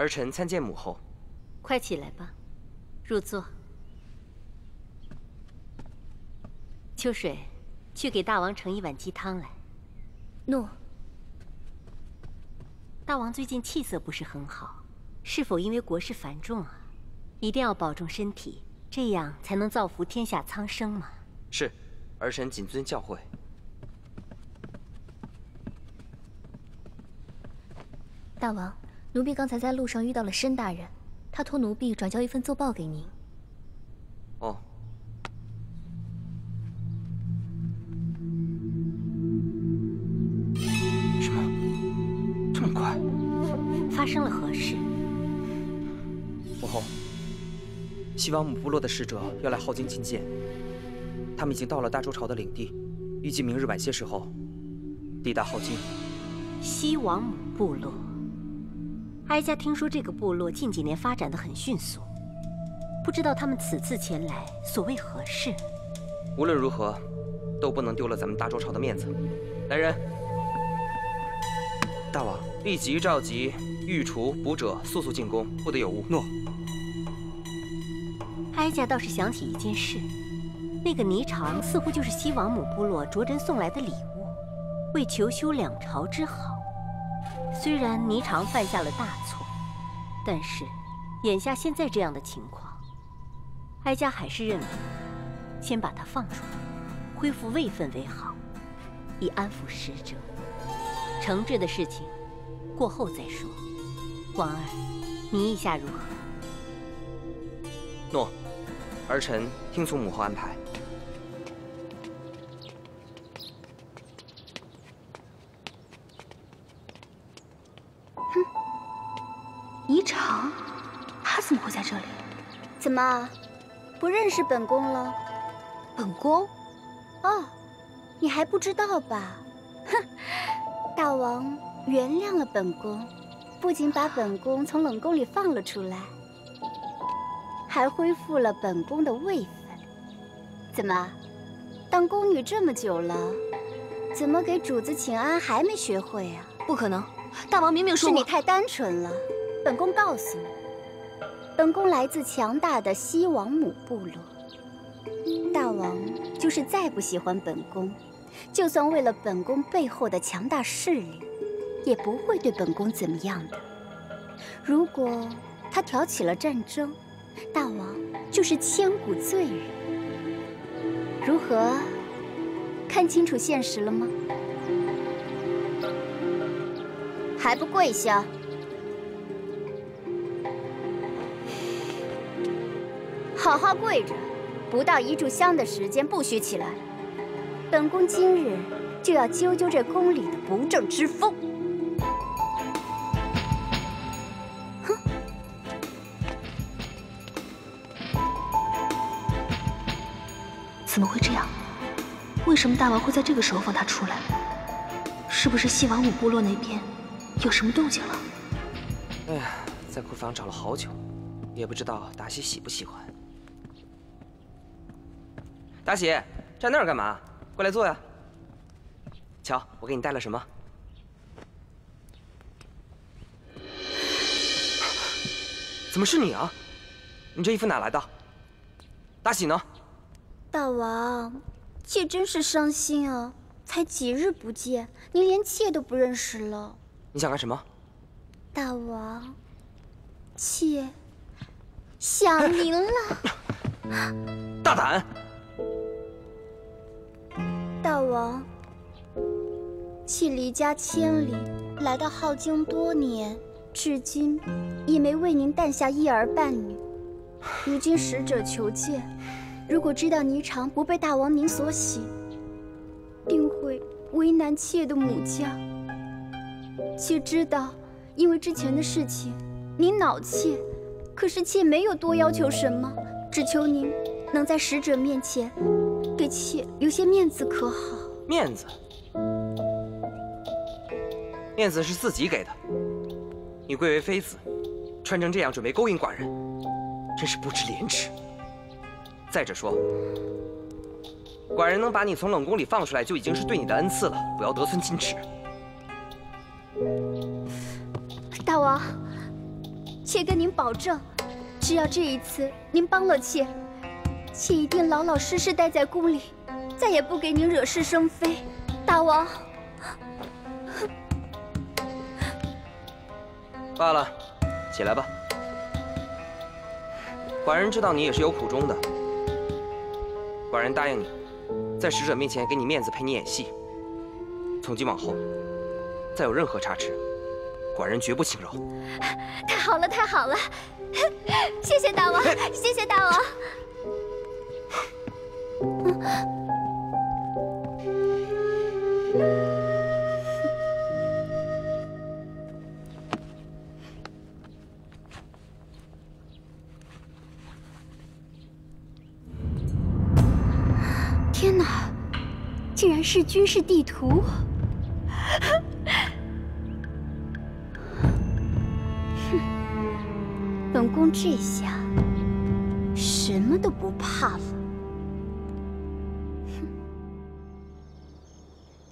儿臣参见母后。快起来吧，入座。秋水，去给大王盛一碗鸡汤来。诺。大王最近气色不是很好，是否因为国事繁重啊？一定要保重身体，这样才能造福天下苍生嘛。是，儿臣谨遵教诲。大王，奴婢刚才在路上遇到了申大人，他托奴婢转交一份奏报给您。哦。什么？这么快？发生了何事？母后，西王母部落的使者要来镐京觐见，他们已经到了大周朝的领地，预计明日晚些时候抵达镐京。西王母部落。哀家听说这个部落近几年发展得很迅速，不知道他们此次前来所为何事。无论如何，都不能丢了咱们大周朝的面子。来人，大王，立即召集御厨、卜者，速速进宫，不得有误。诺。哀家倒是想起一件事，那个霓裳似乎就是西王母部落着真送来的礼物，为求修两朝之好。虽然霓裳犯下了大错，但是眼下现在这样的情况，哀家还是认为先把他放出来，恢复位分为好，以安抚使者。惩治的事情过后再说。王儿，你意下如何？诺，儿臣听从母后安排。霓裳，他怎么会在这里？怎么，不认识本宫了？本宫？哦，你还不知道吧？哼，大王原谅了本宫，不仅把本宫从冷宫里放了出来，还恢复了本宫的位分。怎么，当宫女这么久了，怎么给主子请安还没学会啊？不可能，大王明明说是你太单纯了。本宫告诉你，本宫来自强大的西王母部落。大王就是再不喜欢本宫，就算为了本宫背后的强大势力，也不会对本宫怎么样的。如果他挑起了战争，大王就是千古罪人。如何？看清楚现实了吗？还不跪下！好好跪着，不到一炷香的时间不许起来。本宫今日就要揪揪这宫里的不正之风。哼！怎么会这样？为什么大王会在这个时候放他出来？是不是西王母部落那边有什么动静了？哎呀，在库房找了好久，也不知道达喜喜不喜欢。达喜，站那儿干嘛？过来坐呀！瞧，我给你带了什么？怎么是你啊？你这衣服哪来的？达喜呢？大王，妾真是伤心啊！才几日不见，您连妾都不认识了。你想干什么？大王，妾想您了。大胆！大王，妾离家千里，来到镐京多年，至今也没为您诞下一儿半女。如今使者求见，如果知道霓裳不被大王您所喜，定会为难妾的母家。妾知道，因为之前的事情，您恼妾，可是妾没有多要求什么，只求您能在使者面前给妾留些面子，可好？面子？面子是自己给的。你贵为妃子，穿成这样准备勾引寡人，真是不知廉耻。再者说，寡人能把你从冷宫里放出来，就已经是对你的恩赐了，不要得寸进尺。大王，妾跟您保证，只要这一次您帮了妾，妾一定老老实实待在宫里，再也不给您惹是生非。大王，罢了，起来吧。寡人知道你也是有苦衷的，寡人答应你，在使者面前给你面子，陪你演戏。从今往后，再有任何差池，寡人绝不轻饶。太好了，太好了！谢谢大王，谢谢大王。天哪，竟然是军事地图！哼，本宫这下什么都不怕了。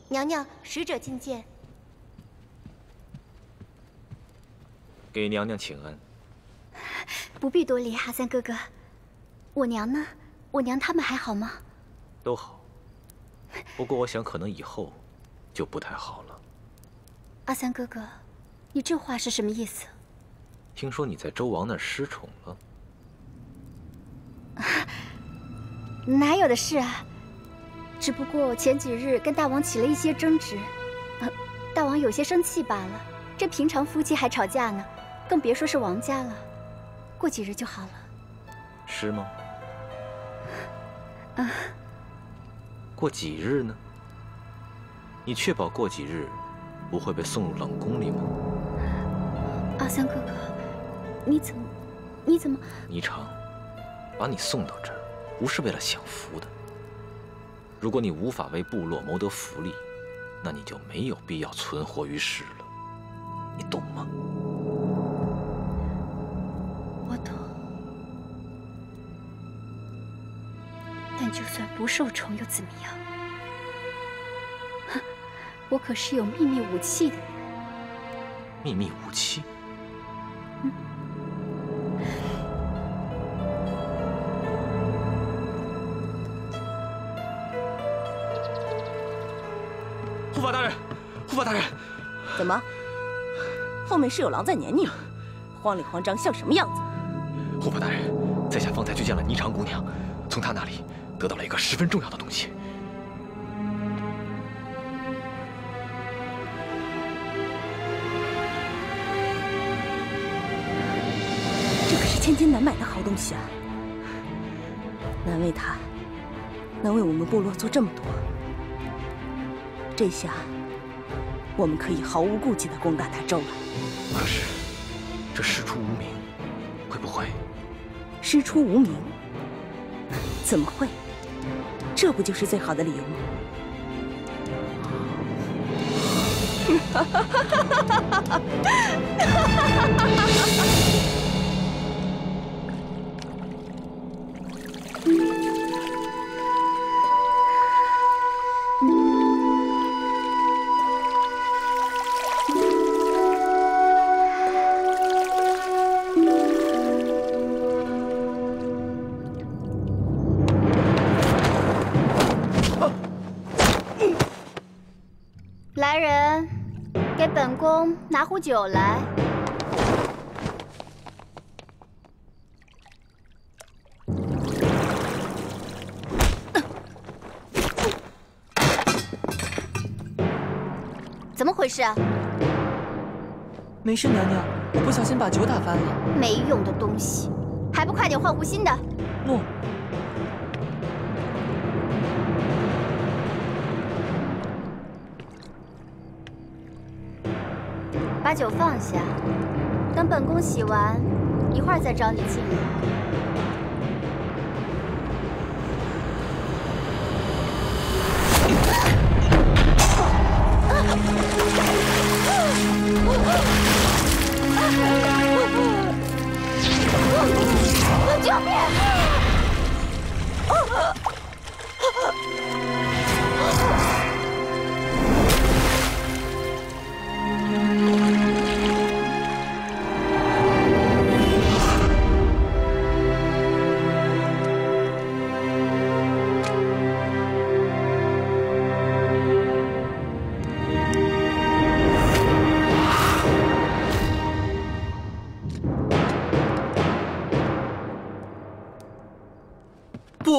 娘娘，使者觐见。给娘娘请安。不必多礼，阿三哥哥。我娘呢？我娘他们还好吗？都好，不过我想可能以后就不太好了。阿三哥哥，你这话是什么意思？听说你在周王那儿失宠了？哪有的事啊！只不过前几日跟大王起了一些争执，大王有些生气罢了。这平常夫妻还吵架呢，更别说是王家了。过几日就好了。是吗？过几日呢？你确保过几日不会被送入冷宫里吗？阿三哥哥，你怎么？霓裳，把你送到这儿，不是为了享福的。如果你无法为部落谋得福利，那你就没有必要存活于世了。你懂吗？我懂。但就算不受宠又怎么样？哼，我可是有秘密武器的人。秘密武器？护法大人，护法大人，怎么？后面是有狼在撵你吗？慌里慌张像什么样子？护法大人，在下方才去见了霓裳姑娘，从她那里得到了一个十分重要的东西。这可是千金难买的好东西啊！难为他，能为我们部落做这么多。这下，我们可以毫无顾忌地攻打他周了。可是，这师出无名，会不会？师出无名？怎么会？这不就是最好的理由吗？来人，给本宫拿壶酒来。怎么回事啊？没事，娘娘，我不小心把酒打翻了。没用的东西，还不快点换壶新的！诺。把酒放下，等本宫洗完，一会儿再找你进来。救命！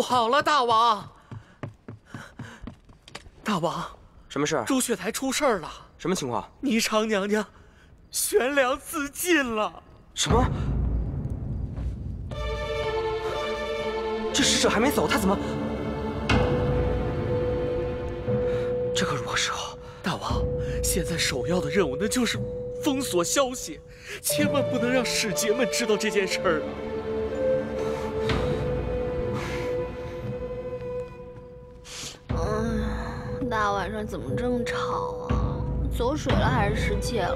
好了，大王！大王，什么事？朱雀台出事儿了。什么情况？霓裳娘娘悬梁自尽了。什么？这使者还没走，他怎么？这可如何是好？大王，现在首要的任务那就是封锁消息，千万不能让使节们知道这件事儿啊！大晚上怎么这么吵啊？走水了还是失窃了？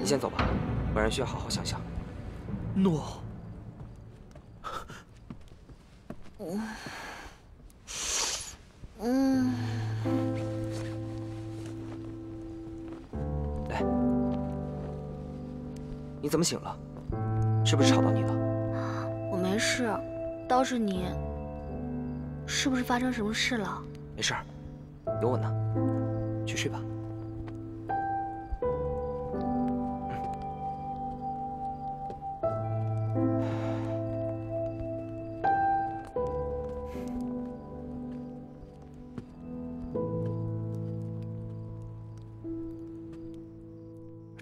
你先走吧，晚上需要好好想想。诺。来，你怎么醒了？是不是吵到你了？我没事，倒是你，是不是发生什么事了？没事儿，有我呢，去睡吧。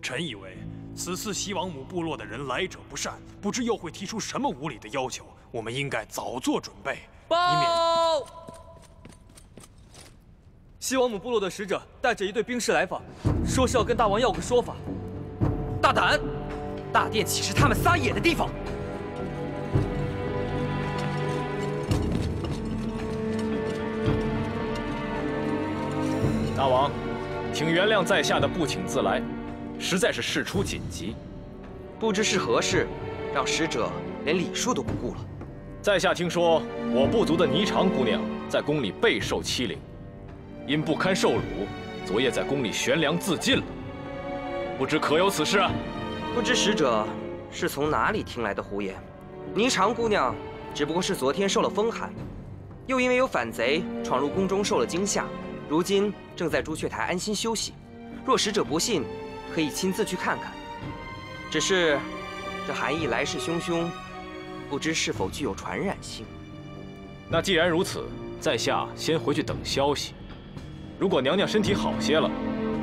臣以为，此次西王母部落的人来者不善，不知又会提出什么无理的要求。我们应该早做准备，以免……西王母部落的使者带着一队兵士来访，说是要跟大王要个说法。大胆！大殿岂是他们撒野的地方？大王，请原谅在下的不请自来，实在是事出紧急。不知是何事，让使者连礼数都不顾了。在下听说我部族的霓裳姑娘在宫里备受欺凌，因不堪受辱，昨夜在宫里悬梁自尽了。不知可有此事啊？不知使者是从哪里听来的胡言？霓裳姑娘只不过是昨天受了风寒，又因为有反贼闯入宫中受了惊吓，如今正在朱雀台安心休息。若使者不信，可以亲自去看看。只是这寒意来势汹汹，不知是否具有传染性。那既然如此，在下先回去等消息。如果娘娘身体好些了，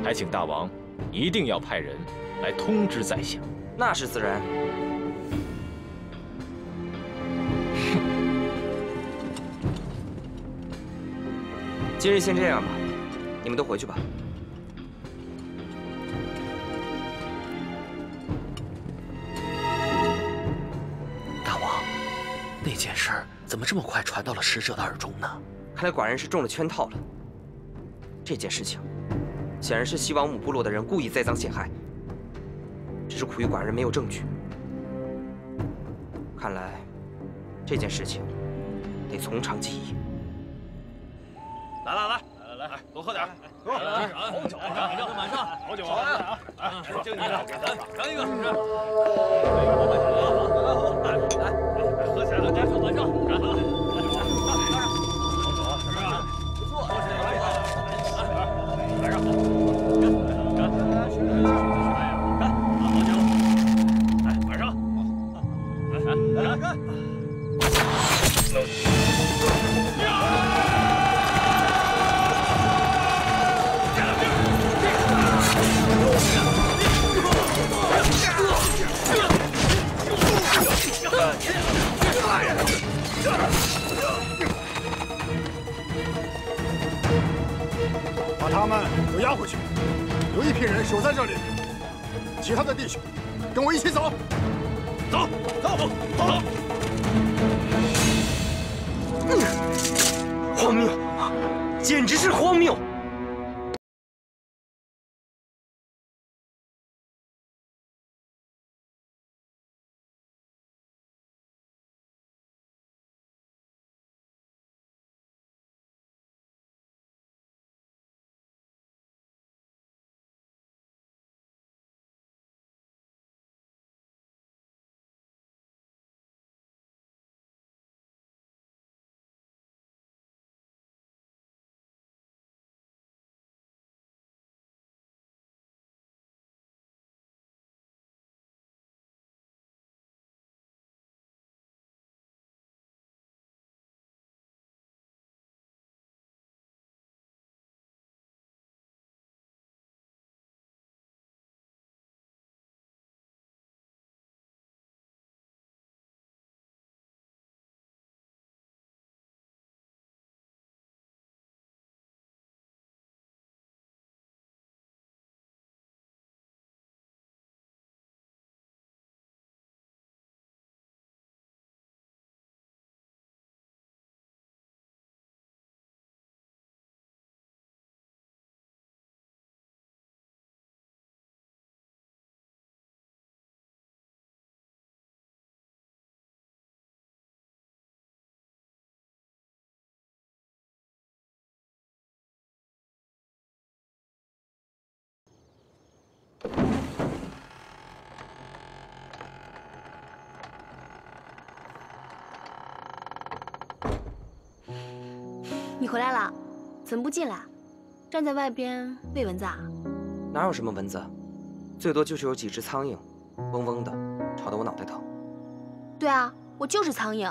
还请大王一定要派人来通知在下。那是自然。今日先这样吧，你们都回去吧。大王，那件事儿怎么这么快传到了使者的耳中呢？看来寡人是中了圈套了。这件事情，显然是西王母部落的人故意栽赃陷害，只是苦于寡人没有证据。看来这件事情得从长计议。来，多喝点，多喝点，好酒啊！晚上好酒啊！敬你了，给咱尝一个，是不是？来，喝起来了，晚上，好酒啊，不错，晚上好，晚上，来。把他们都押回去，留一批人守在这里。其他的弟兄，跟我一起走。走。荒谬，简直是荒谬！你回来了，怎么不进来？站在外边喂蚊子啊？哪有什么蚊子，最多就是有几只苍蝇，嗡嗡的，吵得我脑袋疼。对啊，我就是苍蝇，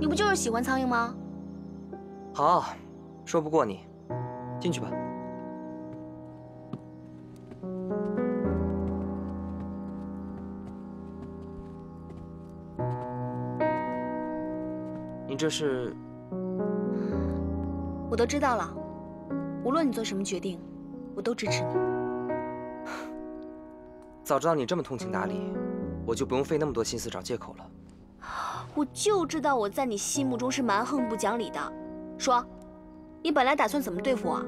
你不就是喜欢苍蝇吗？好，说不过你，进去吧。你这是？我都知道了，无论你做什么决定，我都支持你。早知道你这么通情达理，我就不用费那么多心思找借口了。我就知道我在你心目中是蛮横不讲理的。说，你本来打算怎么对付我？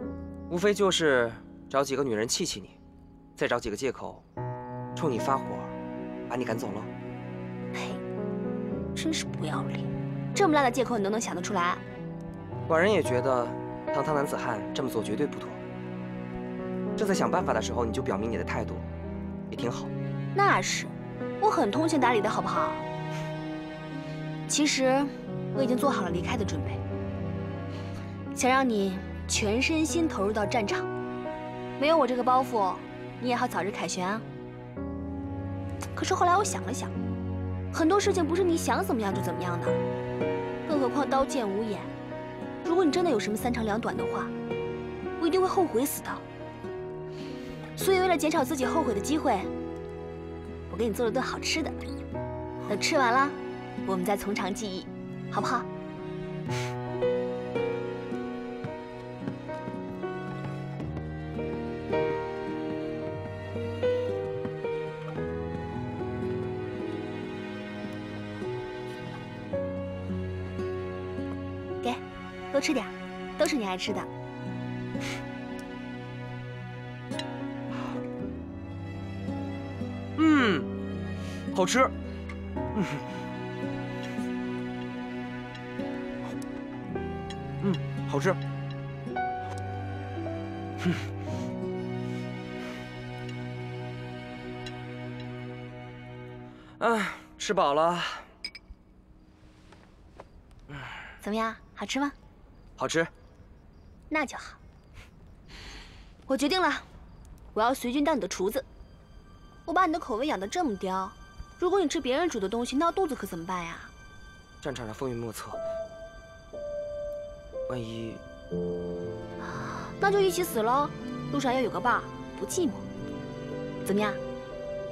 无非就是找几个女人气气你，再找几个借口，冲你发火，把你赶走喽。呸！真是不要脸，这么烂的借口你都能想得出来？寡人也觉得，堂堂男子汉这么做绝对不妥。正在想办法的时候，你就表明你的态度，也挺好。那是，我很通情达理的好不好？其实，我已经做好了离开的准备，想让你全身心投入到战场。没有我这个包袱，你也好早日凯旋啊。可是后来我想了想，很多事情不是你想怎么样就怎么样的，更何况刀剑无眼。如果你真的有什么三长两短的话，我一定会后悔死的。所以为了减少自己后悔的机会，我给你做了顿好吃的。等吃完了，我们再从长计议，好不好？给，多吃点，都是你爱吃的。好吃。好吃。吃饱了。怎么样，好吃吗？好吃。那就好。我决定了，我要随军当你的厨子。我把你的口味养得这么刁，如果你吃别人煮的东西闹肚子可怎么办呀？战场上风云莫测，万一……那就一起死喽！路上要有个伴儿，不寂寞。怎么样？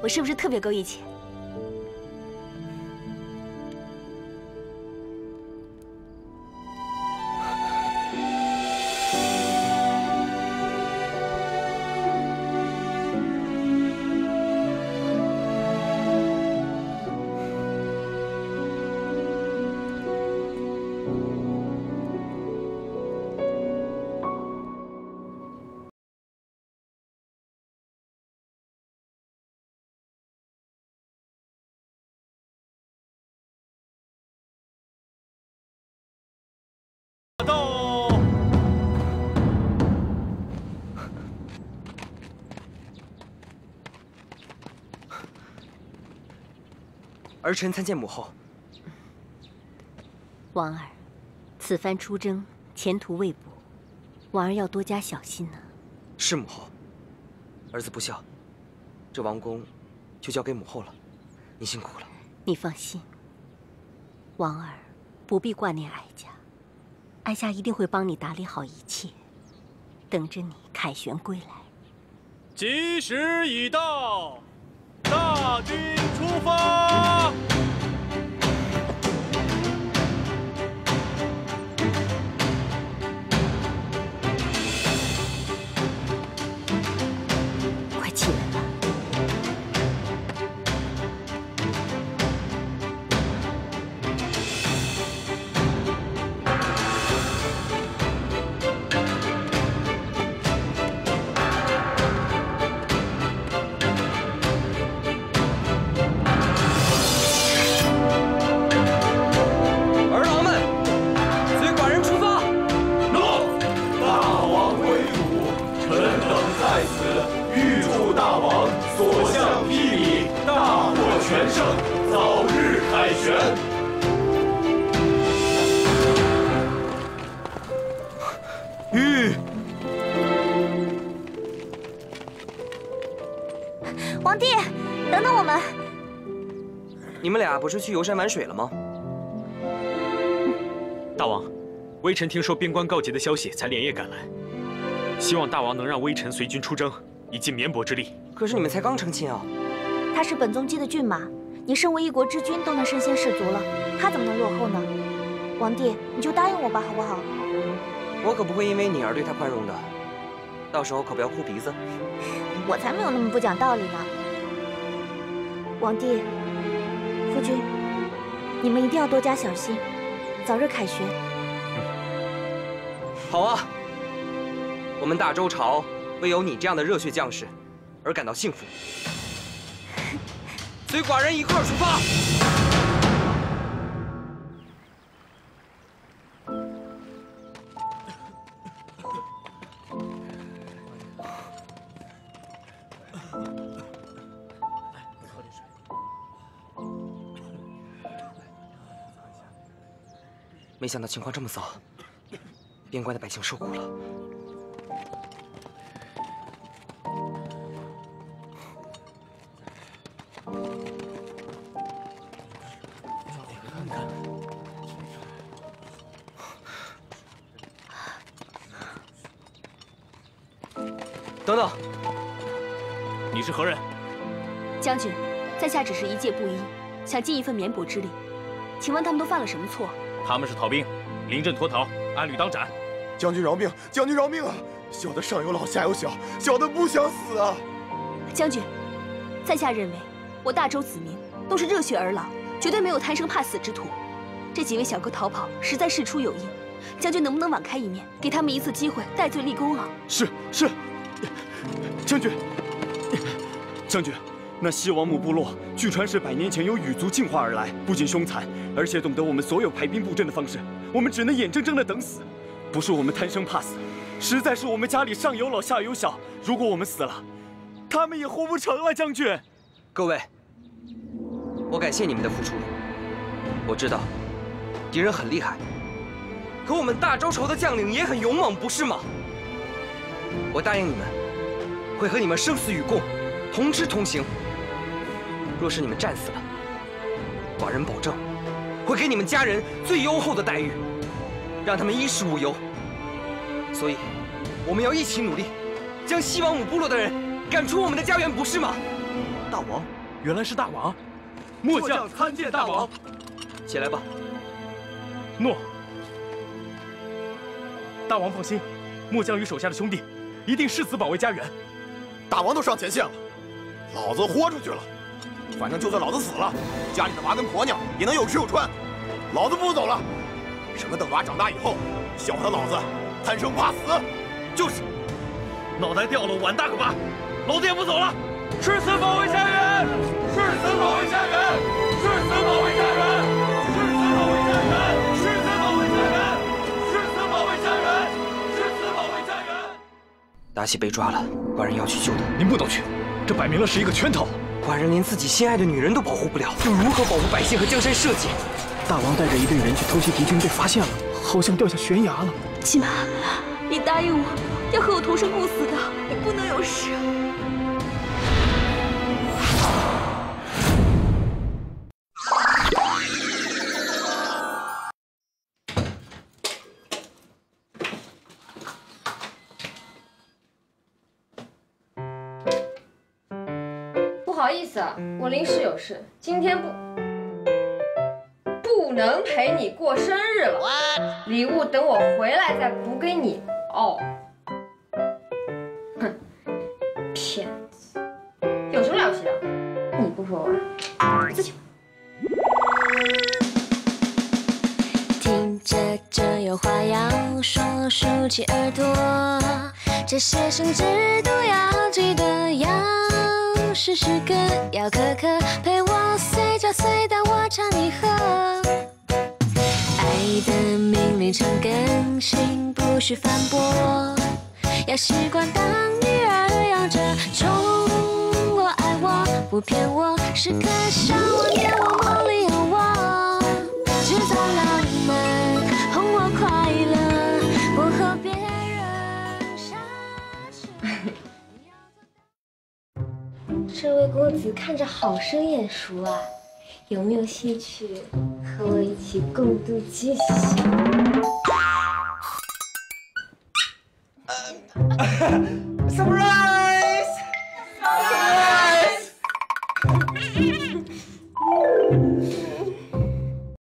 我是不是特别够义气？到！儿臣参见母后。王儿，此番出征，前途未卜，王儿要多加小心呢。是母后，儿子不孝，这王宫就交给母后了。你辛苦了。你放心，王儿不必挂念哀家。哀家一定会帮你打理好一切，等着你凯旋归来。吉时已到，大军出发！快起来吧。们俩不是去游山玩水了吗？大王，微臣听说边关告急的消息，才连夜赶来。希望大王能让微臣随军出征，以尽绵薄之力。可是你们才刚成亲啊！他是本宗姬的骏马，你身为一国之君，都能身先士卒了，他怎么能落后呢？王弟，你就答应我吧，好不好？我可不会因为你而对他宽容的，到时候可不要哭鼻子。我才没有那么不讲道理呢。王弟，夫君，你们一定要多加小心，早日凯旋。好啊，我们大周朝为有你这样的热血将士而感到幸福。随寡人一块儿出发。没想到情况这么糟，边关的百姓受苦了。等等，你是何人？将军，在下只是一介布衣，想尽一份绵薄之力。请问他们都犯了什么错？他们是逃兵，临阵脱逃，按律当斩。将军饶命！将军饶命啊！小的上有老下有小，小的不想死啊！将军，在下认为，我大周子民都是热血儿郎，绝对没有贪生怕死之徒。这几位小哥逃跑，实在事出有因。将军能不能网开一面，给他们一次机会，戴罪立功啊？是。将军，那西王母部落据传是100年前由羽族进化而来，不仅凶残，而且懂得我们所有排兵布阵的方式。我们只能眼睁睁的等死。不是我们贪生怕死，实在是我们家里上有老下有小。如果我们死了，他们也活不成了。将军，各位，我感谢你们的付出。我知道敌人很厉害，可我们大周朝的将领也很勇猛，不是吗？我答应你们，会和你们生死与共，同吃同行。若是你们战死了，寡人保证会给你们家人最优厚的待遇，让他们衣食无忧。所以，我们要一起努力，将西王母部落的人赶出我们的家园，不是吗？大王，原来是大王！末将参见大王。起来吧。诺。大王放心，末将与手下的兄弟一定誓死保卫家园。大王都上前线了，老子豁出去了。反正就算老子死了，家里的娃跟婆娘也能有吃有穿。老子不走了。什么等娃长大以后，笑话老子贪生怕死。就是，脑袋掉了碗大个疤。老子也不走了。誓死保卫家园！誓死保卫家园！誓死保卫家园！誓死保卫家园！誓死保卫家园！誓死保卫家园！誓死保卫家园！达西被抓了，寡人要去救他。您不能去，这摆明了是一个圈套。寡人连自己心爱的女人都保护不了，又如何保护百姓和江山社稷？大王带着一队人去偷袭敌军，被发现了，好像掉下悬崖了。七妈，你答应我，要和我同生共死的，你不能有事。不好意思啊，我临时有事，今天不能陪你过生日了。礼物等我回来再补给你哦。哼，骗子，有什么了不起的？你不说完，自己。听着这有话要说，竖起耳朵，这些生之都要记得要。时时刻要刻刻陪我随叫随到我唱你和，爱的命令常更新，不许反驳，要习惯当女儿养着宠我爱我不骗我，时刻想我念我梦里有我，制造浪漫哄我快乐，不和别人相处。这位公子看着好生眼熟啊，有没有兴趣和我一起共度今夕？